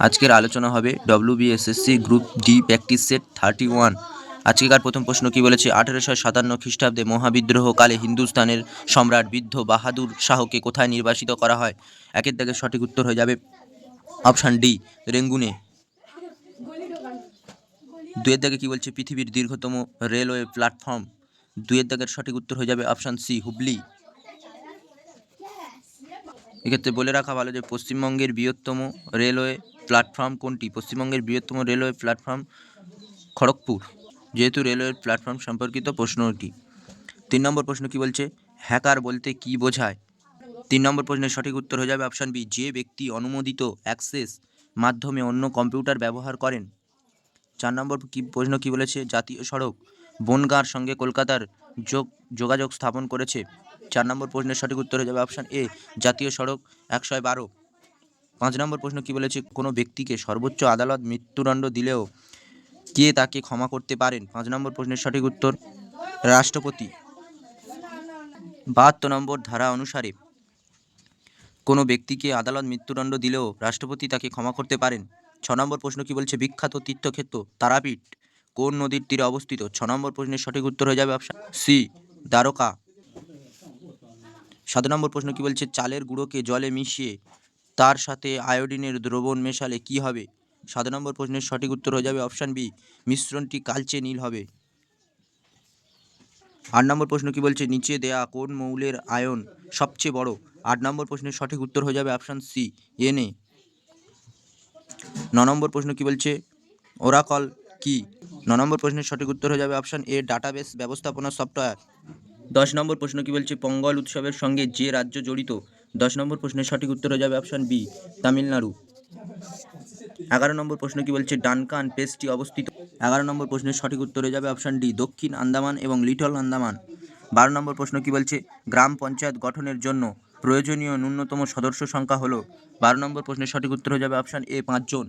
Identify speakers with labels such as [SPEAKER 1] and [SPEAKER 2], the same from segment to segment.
[SPEAKER 1] আজকের আলোচনা হবে WBSSC group D practice set 31। আজকেকার প্রথম প্রশ্ন কি বলেছে, 1857 খ্রিস্টাব্দে মহাবিদ্রোহকালে হিন্দুস্তানের সম্রাট বৃদ্ধ বাহাদুর শাহকে কোথায় নির্বাসিত করা হয়? একের দাগের সঠিক উত্তর হয়ে যাবে অপশান ডি, রেঙ্গুনে। দুয়ের দাগে কি বলছে, পৃথিবীর দীর্ঘতম রেলওয়ে প্ল্যাটফর্ম? দুয়ের দাগের সঠিক উত্তর হয়ে যাবে অপশান সি, হুবলি। এক্ষেত্রে বলে রাখা ভালো যে পশ্চিমবঙ্গের বৃহত্তম রেলওয়ে প্ল্যাটফর্ম কোনটি? পশ্চিমবঙ্গের বৃহত্তম রেলওয়ে প্ল্যাটফর্ম খড়গপুর, যেহেতু রেলওয়ে প্ল্যাটফর্ম সম্পর্কিত প্রশ্নটি। 3 নম্বর প্রশ্ন কি বলছে, হ্যাকার বলতে কি বোঝায়? 3 নম্বর প্রশ্নের সঠিক উত্তর হয়ে যাবে অপশান বি, যে ব্যক্তি অনুমোদিত অ্যাক্সেস মাধ্যমে অন্য কম্পিউটার ব্যবহার করেন। 4 নম্বর প্রশ্ন কি বলেছে, জাতীয় সড়ক বনগাঁর সঙ্গে কলকাতার যোগাযোগ স্থাপন করেছে। 4 নম্বর প্রশ্নের সঠিক উত্তর হয়ে যাবে অপশান এ, জাতীয় সড়ক 112। 5 নম্বর প্রশ্ন কি বলেছে, কোনো ব্যক্তিকে সর্বোচ্চ আদালত মৃত্যুদণ্ড দিলেও কে তাকে ক্ষমা করতে পারেন? 5 নম্বর প্রশ্নের সঠিক উত্তর রাষ্ট্রপতি। 72 নম্বর ধারা অনুসারে কোনো ব্যক্তিকে আদালত মৃত্যুদণ্ড দিলেও রাষ্ট্রপতি তাকে ক্ষমা করতে পারেন। 6 নম্বর প্রশ্ন কি বলছে, বিখ্যাত তীর্থক্ষেত্র তারাপীঠ কোন নদীর তীরে অবস্থিত? 6 নম্বর প্রশ্নের সঠিক উত্তর হয়ে যাবে অপশান সি, দ্বারকা। 7 নম্বর প্রশ্ন কি বলছে, চালের গুঁড়োকে জলে মিশিয়ে তার সাথে আয়োডিনের দ্রবণ মেশালে কি হবে? 7 নম্বর প্রশ্নের সঠিক উত্তর হয়ে যাবে অপশান বি, মিশ্রণটি কালচে নীল হবে। 8 নম্বর প্রশ্ন কি বলছে, নিচে দেয়া কোন মৌলের আয়ন সবচেয়ে বড়? 8 নম্বর প্রশ্নের সঠিক উত্তর হয়ে যাবে অপশান সি, Na। 9 নম্বর প্রশ্ন কি বলছে, ওরাকল কি? 9 নম্বর প্রশ্নের সঠিক উত্তর হয়ে যাবে অপশান এ, ডাটাবেস ব্যবস্থাপনা সফটওয়্যার। 10 নম্বর প্রশ্ন কি বলছে, পঙ্গল উৎসবের সঙ্গে যে রাজ্য জড়িত? 10 নম্বর প্রশ্নের সঠিক উত্তর হয়ে যাবে অপশান বি, তামিলনাড়ু। 11 নম্বর প্রশ্ন কি বলছে, ডানকান পেসটি অবস্থিত? 11 নম্বর প্রশ্নের সঠিক উত্তর হয়ে যাবে অপশান ডি, দক্ষিণ আন্দামান এবং লিটল আন্দামান। 12 নম্বর প্রশ্ন কি বলছে, গ্রাম পঞ্চায়েত গঠনের জন্য প্রয়োজনীয় ন্যূনতম সদস্য সংখ্যা হলো? 12 নম্বর প্রশ্নের সঠিক উত্তর হয়ে যাবে অপশান এ, 5 জন।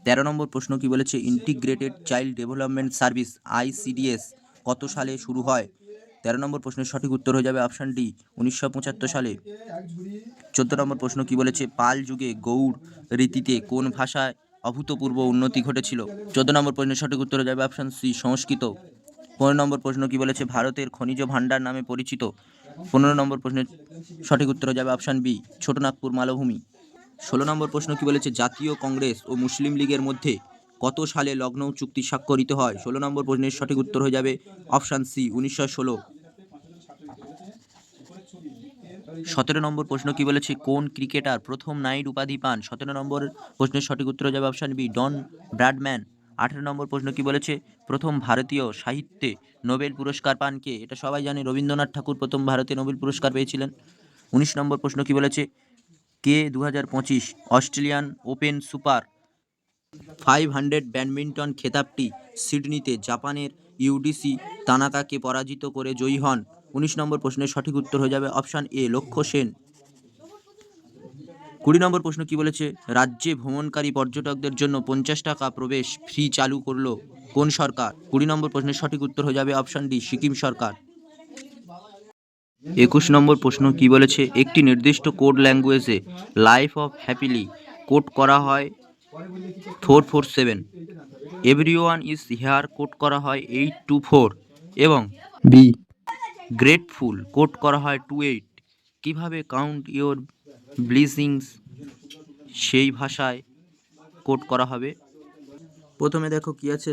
[SPEAKER 1] 13 নম্বর প্রশ্ন কি বলেছে, integrated child development service ICDS কত সালে শুরু হয়? 13 নম্বর প্রশ্নের সঠিক উত্তর হয়ে যাবে অপশান ডি, 1975 সালে। 14 নম্বর প্রশ্ন কি বলেছে, পাল যুগে গৌড় রীতিতে কোন ভাষায় অভূতপূর্ব উন্নতি ঘটেছিল? 14 নম্বর প্রশ্নের সঠিক উত্তর হয়ে যাবে অপশান সি, সংস্কৃত। 15 নম্বর প্রশ্ন কি বলেছে, ভারতের খনিজ ভাণ্ডার নামে পরিচিত? 15 নম্বর প্রশ্নের সঠিক উত্তর হয়ে যাবে অপশান বি, ছোটনাগপুর মালভূমি। 16 নম্বর প্রশ্ন কি বলেছে, জাতীয় কংগ্রেস ও মুসলিম লীগের মধ্যে কত সালে লখনৌ চুক্তি স্বাক্ষরিত হয়? 16 নম্বর প্রশ্নের সঠিক উত্তর হয়ে যাবে অপশান সি, 1916। 17 নম্বর প্রশ্ন কি বলেছে, কোন ক্রিকেটার প্রথম নাইট উপাধি পান? 17 নম্বর প্রশ্নের সঠিক উত্তর হয়ে যাবে অপশান বি, ডন ব্র্যাডম্যান। 18 নম্বর প্রশ্ন কি বলেছে, প্রথম ভারতীয় সাহিত্যে নোবেল পুরস্কার পান কে? এটা সবাই জানে, রবীন্দ্রনাথ ঠাকুর প্রথম ভারতে নোবেল পুরস্কার পেয়েছিলেন। 19 নম্বর প্রশ্ন কি বলেছে, কে 2025 অস্ট্রেলিয়ান ওপেন সুপার 500 ব্যাডমিন্টন খেতাবটি সিডনিতে জাপানের ইউডিসি তানাকাকে পরাজিত করে জয়ী হন? 19 নম্বর প্রশ্নের সঠিক উত্তর হয়ে যাবে অপশান এ, লক্ষ্য সেন। 20 নম্বর প্রশ্ন কি বলেছে, রাজ্যে ভ্রমণকারী পর্যটকদের জন্য 50 টাকা প্রবেশ ফ্রি চালু করলো কোন সরকার? 20 নম্বর প্রশ্নের সঠিক উত্তর হয়ে যাবে অপশান ডি, সিকিম সরকার। 21 নম্বর প্রশ্ন কি বলেছে, একটি নির্দিষ্ট কোড ল্যাঙ্গুয়েজে লাইফ অফ হ্যাপিলি কোড করা হয় 447, এভরিওয়ান ইজ হিয়ার কোড করা হয় 824 এবং বি গ্রেটফুল কোড করা হয় 28। কিভাবে কাউন্ট ইওর ব্লিসিংস সেই ভাষায় কোড করা হবে? প্রথমে দেখো কি আছে,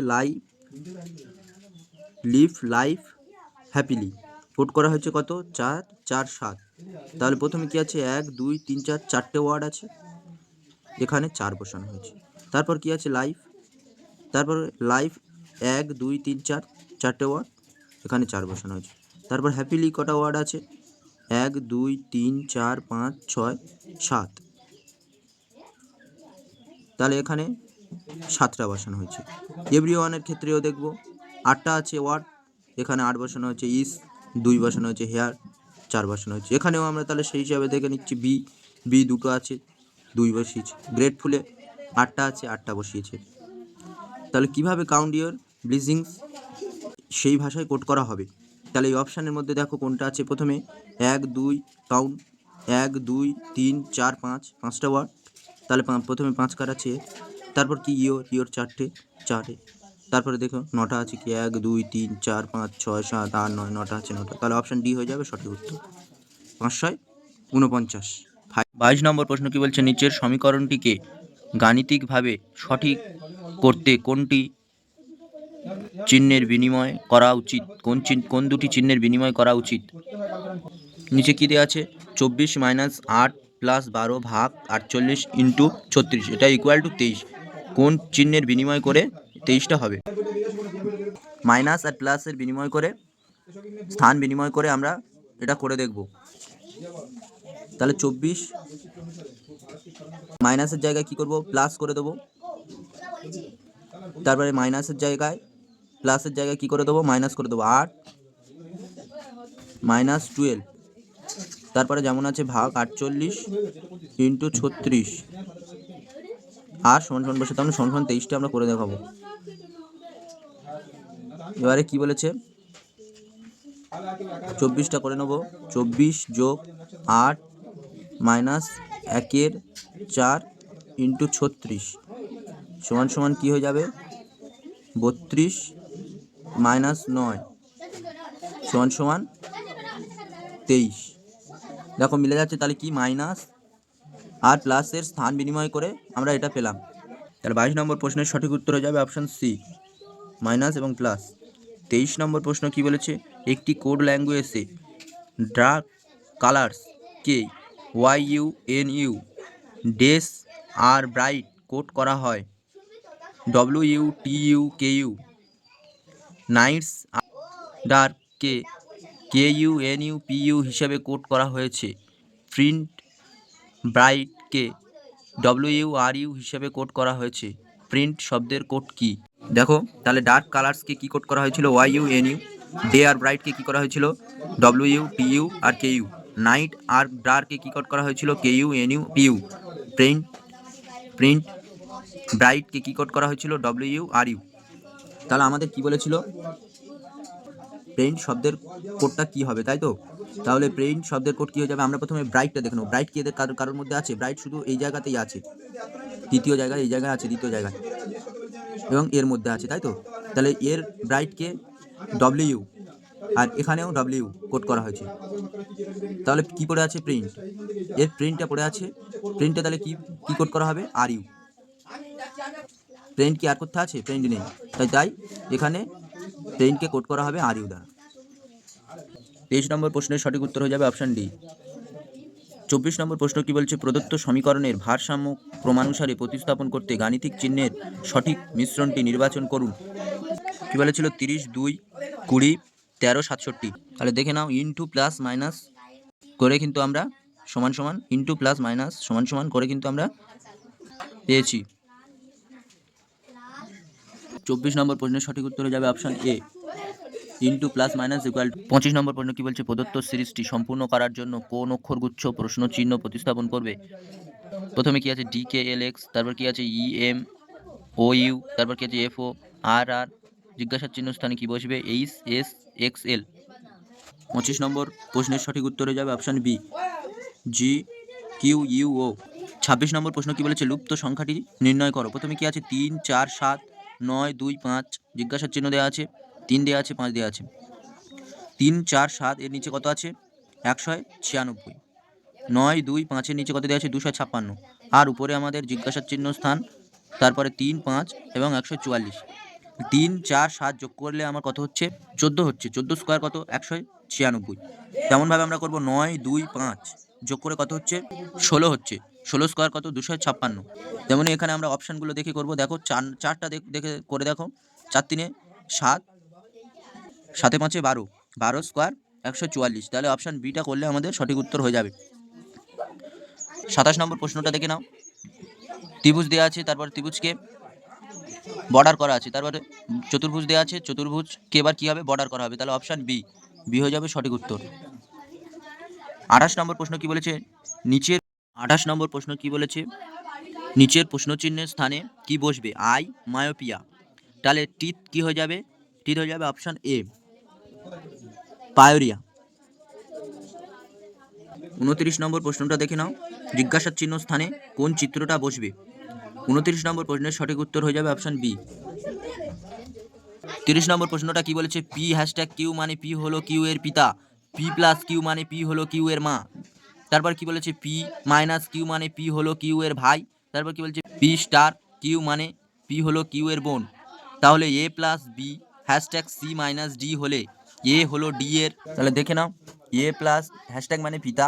[SPEAKER 1] লিভ লাইফ হ্যাপিলি কোড করা হয়েছে কত, 4 4 7। তাহলে প্রথমে কি আছে, 1 2 3 4, চারটে ওয়ার্ড আছে, এখানে 4 বসানো হয়েছে। তারপর কি আছে, লাইফ, তারপর লাইফ 1 2 3 4, চারটে ওয়ার্ড, এখানে 4 বসানো হয়েছে। তারপর হ্যাপিলি কটা ওয়ার্ড আছে, 1 2 3 4 5 6 7, তাহলে এখানে 7টা বসানো হয়েছে। এভরিওয়ানের ক্ষেত্রেও দেখব 8টা আছে ওয়ার্ড, এখানে 8 বসানো হয়েছে। ইস 2 বসানো হয়েছে, হেয়ার 4 বসানো হয়েছে। এখানেও আমরা তাহলে সেই হিসাবে দেখে নিচ্ছি, বি দুটো আছে, 2 বসিয়েছে। গ্রেটফুলে 8টা আছে, 8টা বসিয়েছে। তাহলে কিভাবে কাউন্ট ইওর ব্লিসিংস সেই ভাষায় কোড করা হবে? তাহলে এই অপশানের মধ্যে দেখো কোনটা আছে, প্রথমে 1 2 কাউন্ট 1 2 3 4 5, 5টা ওয়ার্ড। তাহলে প্রথমে 5 কার আছে, তারপর কি ইওর 4টে, তারপরে দেখো 9টা আছে কি 1 2 3 4 5 6 7 8 9, 9টা আছে 9টা, তাহলে অপশান ডি হয়ে যাবে সঠিক উত্তর। 549। 22 নম্বর প্রশ্ন কি বলছে, নিচের সমীকরণটিকে গাণিতিকভাবে সঠিক করতে কোনটি চিহ্নের বিনিময় করা উচিত, কোন দুটি চিহ্নের বিনিময় করা উচিত? নিচে কি দেওয়া আছে, 24 - 8 + 12 ভাগ 48 × 36, এটা ইকুয়াল টু 23। কোন চিহ্নের বিনিময় করে 23টা হবে? মাইনাস আর প্লাসের বিনিময় করে, স্থান বিনিময় করে আমরা এটা করে দেখব। তাহলে 24 মাইনাসের জায়গায় কি করব, প্লাস করে দেবো, তারপরে মাইনাসের জায়গায় প্লাসের জায়গায় কি করে দেবো, মাইনাস করে দেবো 8 - 12, তারপরে যেমন আছে ভাগ 48 × 36 আর সমান বসে, তাহলে সমান 23টা আমরা করে দেখাবো। এবারে কি বলেছে, 24টা করে নেব, 24 + 8 - 1/4 × 36 সমান কি হয়ে যাবে, 32 - 9 সমান 23। দেখো মিলে যাচ্ছে, তাহলে কি মাইনাস আর প্লাসের স্থান বিনিময় করে আমরা এটা পেলাম। তাহলে 22 নম্বর প্রশ্নের সঠিক উত্তর হয়ে যাবে অপশান সি, মাইনাস এবং প্লাস। 23 নম্বর প্রশ্ন কি বলেছে, একটি কোড ল্যাঙ্গুয়েজে ডার্ক কালার্স কে YUNU, ডেস আর ব্রাইট কোড করা হয় WTUKU, নাইটস ডার্ক কে KUNUPU হিসাবে কোড করা হয়েছে, প্রিন্ট ব্রাইটকে WRU হিসাবে কোড করা হয়েছে। প্রিন্ট শব্দের কোড কি? দেখো তাহলে ডার্ক কালার্সকে কি কোড করা হয়েছিল YUNU, ডে আর ব্রাইটকে কি করা হয়েছিল WTU আর KU, নাইট আর ডার্ককে কি কোড করা হয়েছিল KUNUPU, প্রিন্ট ব্রাইটকে কি কোড করা হয়েছিল WRU। তাহলে আমাদের কি বলেছিল, প্রিন্ট শব্দের কোডটা কি হবে, তাই তো? তাহলে প্রিন্ট শব্দের কোড কি হয়ে যাবে, আমরা প্রথমে ব্রাইটটা দেখে নেব। ব্রাইট কি এদের কারোর মধ্যে আছে? ব্রাইট শুধু এই জায়গাতেই আছে, তৃতীয় জায়গায়, এই জায়গায় আছে দ্বিতীয় জায়গায়, এবং এর মধ্যে আছে, তাই তো? তাহলে এর ব্রাইটকে W আর এখানেও W কোড করা হয়েছে। তাহলে কি পড়ে আছে, প্রিন্ট, এর প্রিন্টটা পড়ে আছে, প্রিন্টটা তাহলে কি কোড করা হবে RU। প্রিন্ট কি আর করতে আছে? প্রিন্ট নেই, তাই এখানে প্রিন্টকে কোড করা হবে RU দ্বারা। 23 নম্বর প্রশ্নের সঠিক উত্তর হয়ে যাবে অপশান ডি। 24 নম্বর প্রশ্ন কি বলছে, প্রদত্ত সমীকরণের ভারসাম্য ক্রমানুসারে প্রতিস্থাপন করতে গাণিতিক চিহ্নের সঠিক মিশ্রণটি নির্বাচন করুন। কি বলেছিল, 30 2 20 13 67। তাহলে দেখে নাও, ইনটু প্লাস মাইনাস করে কিন্তু আমরা সমান ইনটু প্লাস মাইনাস সমান করে কিন্তু আমরা পেয়েছি। 24 নম্বর প্রশ্নের সঠিক উত্তর হয়ে যাবে option A, into plus minus equal to. 25 নম্বর প্রশ্ন কি বলছে, প্রদত্ত সিরিজটি সম্পূর্ণ করার জন্য কোন অক্ষরগুচ্ছ প্রশ্ন চিহ্ন প্রতিস্থাপন করবে? প্রথমে কি আছে DKLX, তারপর কি আছে EMOU, তারপর কি আছে FORR, জিজ্ঞাসার চিহ্ন স্থানে কি বসবে HSXL। 25 নম্বর প্রশ্নের সঠিক উত্তর হয়ে যাবে অপশান বি, GQUO। 26 নম্বর প্রশ্ন কি বলেছে, লুপ্ত সংখ্যাটি নির্ণয় করো। প্রথমে কি আছে 3 4 7 9 2 5, জিজ্ঞাসার চিহ্ন দেওয়া আছে, 3 দেওয়া আছে, 5 দেওয়া আছে। 3 4 7 এর নিচে কত আছে 196, 9 2 5 এর নিচে কত দেওয়া আছে 256, আর উপরে আমাদের জিজ্ঞাসার চিহ্ন স্থান, তারপরে 3 5 এবং 144। 3 4 7 যোগ করলে আমার কত হচ্ছে 14 হচ্ছে, 14 স্কোয়ার কত 196। তেমনভাবে আমরা করব 9 2 5 যোগ করে কত হচ্ছে 16 হচ্ছে, 16 স্কোয়ার কত 256। তেমনি এখানে আমরা অপশানগুলো দেখে করব। দেখো চারটা দেখে করে দেখো, 4 3 7, 7 5 12, 12 স্কোয়ার 144। তাহলে অপশান বিটা করলে আমাদের সঠিক উত্তর হয়ে যাবে। 27 নম্বর প্রশ্নটা দেখে নাও, ত্রিভুজ দেওয়া আছে, তারপর ত্রিভুজকে বর্ডার করা আছে, তারপরে চতুর্ভুজ দেওয়া আছে, চতুর্ভুজকে এবার কী হবে বর্ডার করা হবে, তাহলে অপশান বি হয়ে যাবে সঠিক উত্তর। 28 নম্বর প্রশ্ন কি বলেছে, নিচের প্রশ্নচিহ্নের স্থানে কি বসবে? মায়োপিয়া। তাহলে টিথ কি হয়ে যাবে? টিথ হয়ে যাবে অপশান এ, পায়োরিয়া। 29 নম্বর প্রশ্নটা দেখে নাও, জিজ্ঞাসার চিহ্ন স্থানে কোন চিত্রটা বসবে? 29 নম্বর প্রশ্নের সঠিক উত্তর হয়ে যাবে অপশান বি। 30 নম্বর প্রশ্নটা কি বলেছে? পি হ্যাশট্যাগ কিউ মানে পি হলো কিউ এর পিতা, পি প্লাস কিউ মানে পি হলো কিউ এর মা। তারপর কি বলেছে? পি মাইনাস কিউ মানে পি হলো কিউ এর ভাই। তারপর কি বলছে? পি স্টার কিউ মানে পি হলো কিউ এর বোন। তাহলে A plus B hashtag C minus D হলে এ হলো ডি এর। তাহলে দেখে নাও, এ প্লাস হ্যাশট্যাগ মানে পিতা,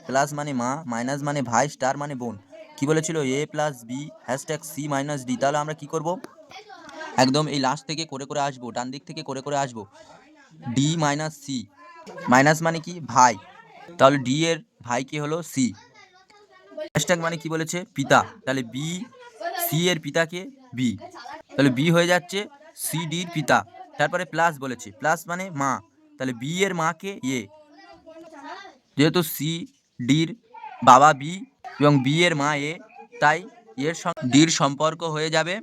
[SPEAKER 1] প্লাস মানে মা, মাইনাস মানে ভাই, স্টার মানে বোন। কি বলেছিল? A plus B hashtag C minus D. তাহলে আমরা কি করব? একদম এই লাস্ট থেকে করে করে আসবো, ডান দিক থেকে করে করে আসবো। ডি মাইনাস সি, মাইনাস মানে কি? ভাই, তাহলে ডি এর ভাই কি হলো? সি। হ্যাশট্যাগ মানে কি বলেছে? পিতা, তাহলে বি সি এর পিতাকে বি, তাহলে বি হয়ে যাচ্ছে সি ডির পিতা। তারপরে প্লাস বলেছে, প্লাস মানে মা, তাহলে বি এর মাকে এ, যেহেতু সি ডির বাবা বি এবং বি এর মা এ, তাই এর ডির সম্পর্ক হয়ে যাবে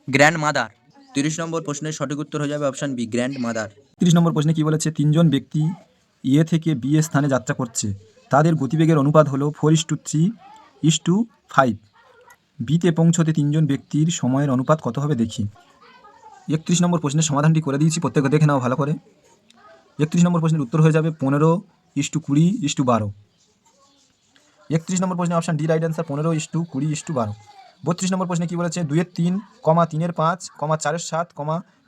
[SPEAKER 1] গ্র্যান্ড মাদার। 30 নম্বর প্রশ্নের সঠিক উত্তর হয়ে যাবে অপশান বি, গ্র্যান্ড মাদার।
[SPEAKER 2] 30 নম্বর প্রশ্নে কি বলেছে? 3 জন ব্যক্তি এ থেকে বি এর স্থানে যাত্রা করছে, তাদের গতিবেগের অনুপাত হলো 4:3:5। বিতে পৌঁছতে 3 জন ব্যক্তির সময়ের অনুপাত কত হবে দেখি। 31 নম্বর প্রশ্নের সমাধানটি করে দিয়েছি, প্রত্যেকে দেখে নাও ভালো করে। 31 নম্বর প্রশ্নের উত্তর হয়ে যাবে 15:20:12। 31 নম্বর প্রশ্নে অপশান ডি রাইট অ্যান্সার, 15:20:12। 32 নম্বর প্রশ্নে কি বলেছে? 2-এর 3, 3-এর 5, 4-এর 7,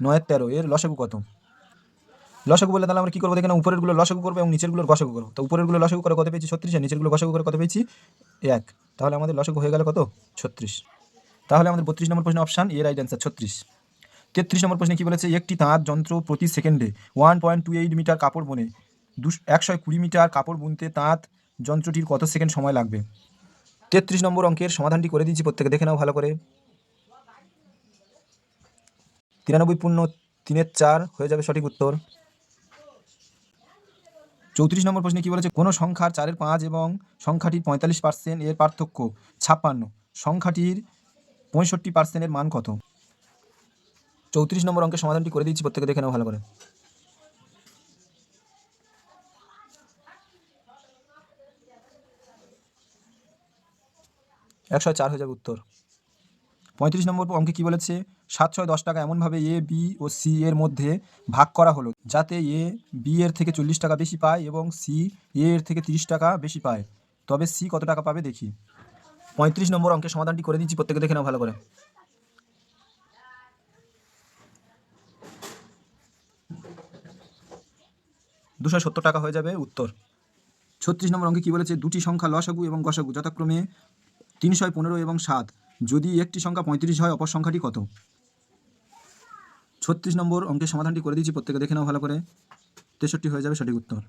[SPEAKER 2] 9-এর 13 এর লসাগু কত? লসাগু বলে তাহলে আমরা কি করবো? দেখে না, উপরেরগুলো লসাগু করবো এবং নিচেরগুলোর গসাগু করবো। তো উপরেরগুলো লসাগু করে কত পেয়েছি? 36, আর নিচেরগুলো গসাগু করে কত পেয়েছি? 1। তাহলে আমাদের লসাগু হয়ে গেল কত? 36। তাহলে আমাদের 32 নম্বর প্রশ্নে অপশান এ রাইট অ্যান্সার, 36। 33 নম্বর প্রশ্নে কি বলেছে? একটি তাঁত যন্ত্র প্রতি সেকেন্ডে 1.28 মিটার কাপড় বোনে। 120 মিটার কাপড় বুনতে তাঁত যন্ত্রটির কত সেকেন্ড সময় লাগবে? 33 নম্বর অঙ্কের সমাধানটি করে দিয়েছি, প্রত্যেকে দেখে নাও ভালো করে। 93.3 হয়ে যাবে সঠিক উত্তর। 34 নম্বর প্রশ্নে কি বলেছে? কোনো সংখ্যার 4-এর 5 এবং সংখ্যাটির 45% এর পার্থক্য 56, সংখ্যাটির 65% এর মান কত? 34 নম্বর অঙ্কের সমাধানটি করে দিচ্ছি, প্রত্যেকে দেখে নাও ভালো করে। একশো 4 হয়ে যাবে উত্তর। 35 নম্বর অঙ্কে কি বলেছে? 7-6-10 টাকা এমনভাবে এ বি ও সি এর মধ্যে ভাগ করা হলো যাতে এ বি এর থেকে 40 টাকা বেশি পায় এবং সি এ এর থেকে 30 টাকা বেশি পায়, তবে সি কত টাকা পাবে দেখি। 35 নম্বর অঙ্কের সমাধানটি করে দিচ্ছি, প্রত্যেকে দেখে নাও ভালো করে। $270 টাকা হয়ে যাবে উত্তর। 36 নম্বর অঙ্কে কি বলেছে? দুটি সংখ্যা লসাগু এবং গসাগু যথাক্রমে 315 এবং 7, যদি একটি সংখ্যা 35 হয় অপর সংখ্যাটি কত? 36 নম্বর অঙ্কের সমাধানটি করে দিচ্ছি, প্রত্যেকে দেখে নাও ভালো করে। 63 হয়ে যাবে সঠিক উত্তর।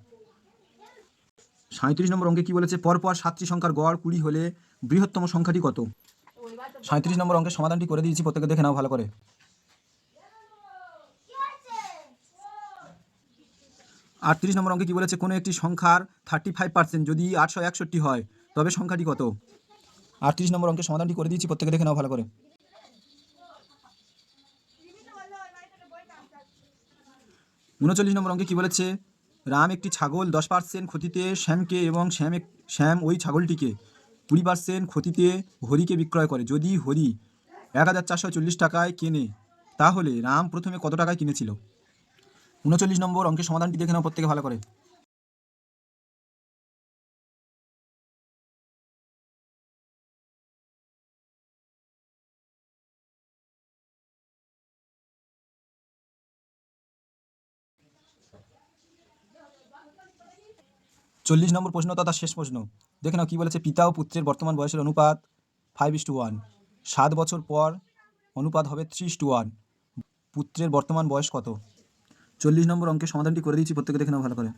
[SPEAKER 2] 37 নম্বর অঙ্কে কি বলেছে? পরপর 7টি সংখ্যার গড় 20 হলে বৃহত্তম সংখ্যাটি কত? 37 নম্বর অঙ্কের সমাধানটি করে দিয়েছি, প্রত্যেকে দেখে নাও ভালো করে। 38 নম্বর অঙ্কে কি বলেছে? কোনো একটি সংখ্যার 35% যদি 861 হয় তবে সংখ্যাটি কত? 38 নম্বর অঙ্কের সমাধানটি করে দিয়েছি, প্রত্যেকে দেখে নাও ভালো করে। 39 নম্বর অঙ্কে কি বলেছে? রাম একটি ছাগল 10% ক্ষতিতে শ্যামকে এবং শ্যাম ওই ছাগলটিকে 20% ক্ষতিতে হরিকে বিক্রয় করে। যদি হরি 1440 টাকায় কেনে তাহলে রাম প্রথমে কত টাকায় কিনেছিল? 39 নম্বর অঙ্কের সমাধানটি দেখে নাও প্রত্যেকে ভালো করে। চল্লিশ নম্বর প্রশ্ন তথা শেষ প্রশ্ন দেখে নাও কি বলেছে? পিতা ও পুত্রের বর্তমান বয়সের অনুপাত 5:1। 7 বছর পর অনুপাত হবে 3:1। পুত্রের বর্তমান বয়স কত? 40 নম্বর অঙ্কের সমাধানটি করে দিয়েছি, প্রত্যেকে দেখে নাও ভালো করে।